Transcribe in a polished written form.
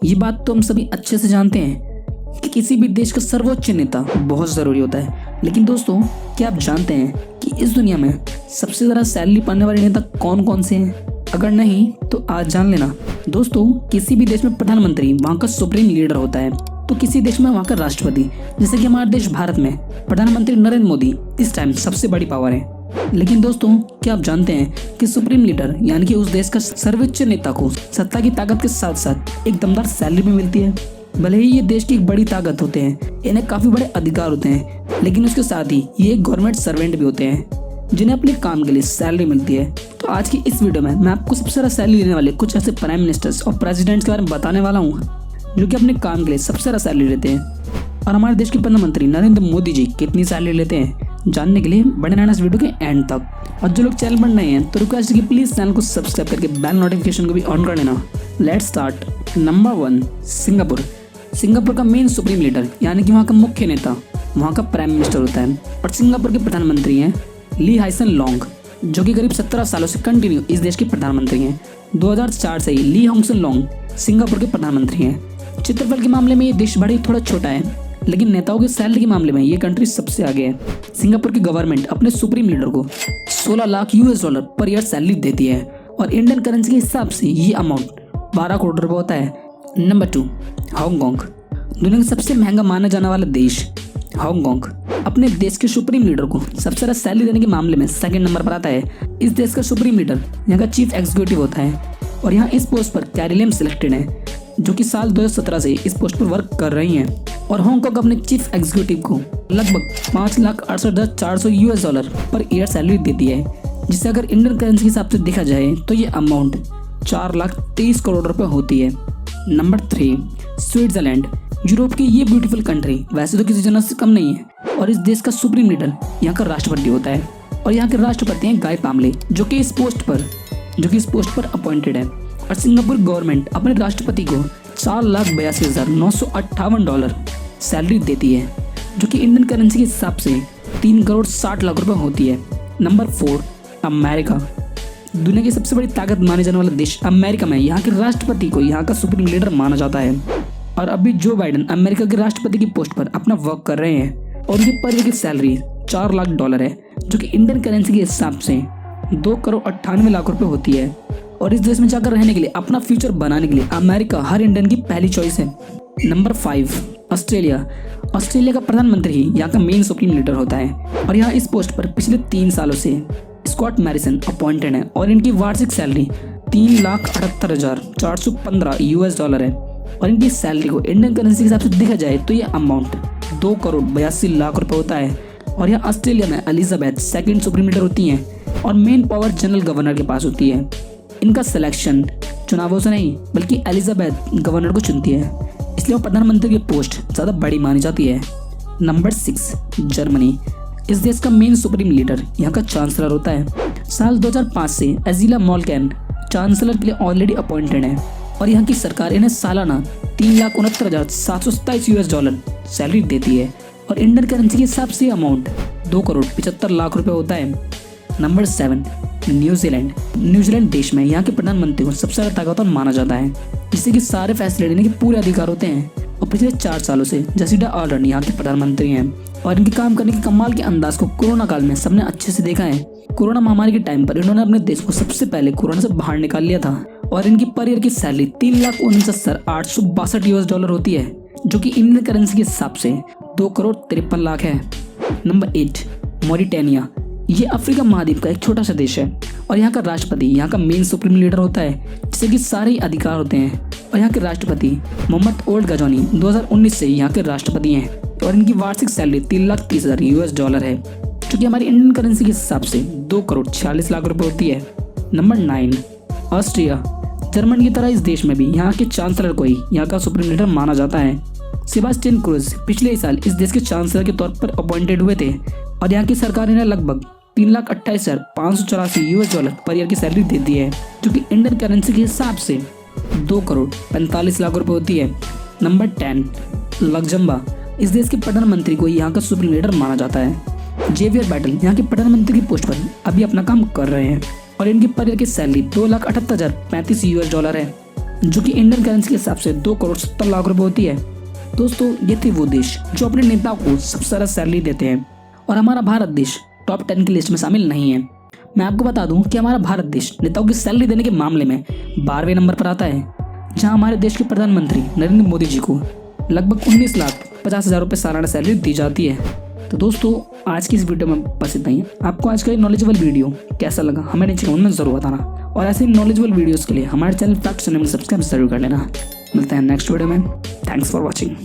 ये बात तो हम सभी अच्छे से जानते हैं कि किसी भी देश का सर्वोच्च नेता बहुत ज़रूरी होता है। लेकिन दोस्तों, क्या आप जानते हैं कि इस दुनिया में सबसे ज़्यादा सैलरी पाने वाले नेता कौन कौन से हैं? अगर नहीं तो आज जान लेना। दोस्तों, किसी भी देश में प्रधानमंत्री वहाँ का सुप्रीम लीडर होता है, तो किसी देश में वहाँ का राष्ट्रपति, जैसे कि हमारे देश भारत में प्रधानमंत्री नरेंद्र मोदी इस टाइम सबसे बड़ी पावर है। लेकिन दोस्तों, क्या आप जानते हैं कि सुप्रीम लीडर यानी कि उस देश का सर्वोच्च नेता को सत्ता की ताकत के साथ साथ एक दमदार सैलरी भी मिलती है। भले ही ये देश की एक बड़ी ताकत होते हैं, इन्हें काफी बड़े अधिकार होते हैं, लेकिन उसके साथ ही ये एक गवर्नमेंट सर्वेंट भी होते हैं जिन्हें अपने काम के लिए सैलरी मिलती है। तो आज की इस वीडियो में मैं आपको सबसे ज्यादा सैलरी लेने वाले कुछ ऐसे प्राइम मिनिस्टर्स और प्रेसिडेंट्स के बारे में बताने वाला हूँ जो कि अपने काम के लिए सबसे ज्यादा सैलरी लेते हैं। और हमारे देश के प्रधानमंत्री नरेंद्र मोदी जी कितनी सैलरी लेते हैं जानने के लिए बने रहना इस वीडियो के एंड तक। और जो लोग चैनल पर नए हैं तो रिक्वेस्ट है कि प्लीज चैनल को सब्सक्राइब करके बेल नोटिफिकेशन को भी ऑन कर लेना। Let's start. Number 1, Singapore. Singapore का मेन सुप्रीम लीडर यानी कि वहाँ का मुख्य नेता वहाँ का प्राइम मिनिस्टर होता है। और सिंगापुर के प्रधानमंत्री हैं ली हाइसन लोंग, जो कि करीब 17 सालों से कंटिन्यू इस देश के प्रधानमंत्री हैं। 2004 से ही ली हाइसन लोंग सिंगापुर के प्रधानमंत्री हैं। क्षेत्रफल के मामले में ये देश बड़ा ही थोड़ा छोटा है, लेकिन नेताओं के सैलरी के मामले में ये कंट्री सबसे आगे है। सिंगापुर की गवर्नमेंट अपने सुप्रीम लीडर को 16 lakh $US per year salary देती है और इंडियन करेंसी के हिसाब से ये अमाउंट 12 करोड़ रुपए होता है। Number 2, Hong Kong. दुनिया का सबसे महंगा माना जाने वाला देश हांगकांग अपने देश के सुप्रीम लीडर को सबसे ज्यादा सैलरी देने के मामले में सेकंड नंबर पर आता है। इस देश का सुप्रीम लीडर यहाँ का चीफ एग्जीक्यूटिव होता है और यहाँ इस पोस्ट पर कैरी लेम सिलेक्टेड है, जो कि साल 2017 से इस पोस्ट पर वर्क कर रही हैं। और हांगकांग अपने चीफ एग्जीक्यूटिव को लगभग $5,68,400 पर ईयर सैलरी देती है, जिसे अगर इंडियन करेंसी के हिसाब से देखा जाए तो ये अमाउंट 4,23 करोड़ रुपए होती है। Number 3, Switzerland. यूरोप की ये ब्यूटीफुल कंट्री वैसे तो किसी जगह से कम नहीं है और इस देश का सुप्रीम लीडर यहाँ का राष्ट्रपति होता है और यहाँ के राष्ट्रपति हैं गाय पामले, जो कि इस पोस्ट पर अपॉइंटेड है। और सिंगापुर गवर्नमेंट अपने राष्ट्रपति को $4,82,958 सैलरी देती है, जो कि इंडियन करेंसी के हिसाब से 3,60,00,000 रुपए होती है। Number 4, America. दुनिया की सबसे बड़ी ताकत माने जाने वाला देश अमेरिका में यहाँ के राष्ट्रपति को यहाँ का सुप्रीम लीडर माना जाता है। और अभी जो बाइडेन अमेरिका के राष्ट्रपति की पोस्ट पर अपना वर्क कर रहे हैं और उनकी पर ईयर की सैलरी $4,00,000 है, जो कि इंडियन करेंसी के हिसाब से 2,98,00,000 रुपए होती है। और इस देश में जाकर रहने के लिए, अपना फ्यूचर बनाने के लिए अमेरिका हर इंडियन की पहली चॉइस है। Number 5, Australia. ऑस्ट्रेलिया का प्रधानमंत्री ही यहाँ का मेन सुप्रीम लीडर होता है और यहाँ इस पोस्ट पर पिछले 3 सालों से स्कॉट मैरिसन अपॉइंटेड है और इनकी वार्षिक सैलरी $3,78,415 है। और इनकी सैलरी को इंडियन करेंसी के हिसाब से देखा जाए तो ये अमाउंट 2,82,00,000 रुपए होता है। और यहाँ ऑस्ट्रेलिया में एलिजाबेथ सेकंड सुप्रीम लीडर होती हैं और मेन पावर जनरल गवर्नर के पास होती है। इनका सिलेक्शन चुनावों से नहीं बल्कि एलिजाबेथ गवर्नर को चुनती है, इसलिए वो प्रधानमंत्री की पोस्ट ज़्यादा बड़ी मानी जाती है। Number 6, Germany. इस देश का मेन सुप्रीम लीडर यहाँ का चांसलर होता है। साल 2005 से एंजेला मर्केल चांसलर के लिए ऑलरेडी अपॉइंटेड है और यहाँ की सरकार इन्हें सालाना $3,69,727 सैलरी देती है और इंडियन करेंसी के हिसाब से अमाउंट 2,75,00,000 रुपए होता है। Number 7, New Zealand. न्यूजीलैंड देश में यहाँ के प्रधानमंत्री को सबसे ज्यादा ताकतवर माना जाता है, जिससे कि सारे फैसले लेने के पूरे अधिकार होते हैं। और पिछले 4 सालों से जसिंडा आर्डर्न यहाँ के प्रधानमंत्री हैं और इनके काम करने के कमाल के अंदाज को कोरोना काल में सबने अच्छे से देखा है। कोरोना महामारी के टाइम पर इन्होंने अपने देश को सबसे पहले कोरोना से बाहर निकाल लिया था और इनकी पर ईयर की सैलरी $3,69,862 होती है, जो कि इंडियन करेंसी के हिसाब से 2,53,00,000 है। Number 8, Mauritania. ये अफ्रीका महाद्वीप का एक छोटा सा देश है और यहाँ का राष्ट्रपति यहाँ का मेन सुप्रीम लीडर होता है, जिससे कि सारे अधिकार होते हैं। और यहाँ के राष्ट्रपति मोहम्मद ओल्ड गजौनी 2019 से यहाँ के राष्ट्रपति हैं और इनकी वार्षिक सैलरी $3,30,000 है, जो कि हमारी इंडियन करेंसी के हिसाब से 2,46,00,000 रुपए होती है। Number 9, Austria. जर्मनी की तरह इस देश में भी यहाँ के चांसलर को ही यहाँ का सुप्रीम लीडर माना जाता है। सेबास्टियन क्रुज पिछले साल इस देश के चांसलर के तौर पर अपॉइंटेड हुए थे और यहाँ की सरकार इन्हें लगभग $3,28,584 पर ईयर की सैलरी देती है, जो कि इंडियन करेंसी के हिसाब से 2,45,00,000 रुपए होती है। Number 10, Luxembourg. इस देश के प्रधानमंत्री को यहाँ का सुप्रीम लीडर माना जाता है। जेवियर बैटल यहाँ के प्रधानमंत्री की पोस्ट पर अभी अपना काम कर रहे हैं और इनकी पर ईयर की सैलरी $2,78,035 है। जो कि इंडियन करेंसी के हिसाब से 2,70,00,000 रुपए होती है। दोस्तों ये थे वो देश जो अपने नेताओं को सबसे ज़्यादा सैलरी देते हैं और हमारा भारत देश टॉप 10 की लिस्ट में शामिल नहीं है। मैं आपको बता दूं कि हमारा भारत देश नेताओं की सैलरी देने के मामले में 12वें नंबर पर आता है, जहां हमारे देश के प्रधानमंत्री नरेंद्र मोदी जी को लगभग 19,50,000 रुपये सालाना सैलरी दी जाती है। तो दोस्तों आज की इस वीडियो में बस इतना ही। आपको आज का ये नॉलेजेबल वीडियो कैसा लगा हमें नीचे कमेंट में जरूर बताना और ऐसे नॉलेजेबल वीडियोस के लिए हमारे चैनल फैक्ट चैनल में सब्सक्राइब जरूर कर लेना। मिलते हैं नेक्स्ट वीडियो में। Thanks for watching.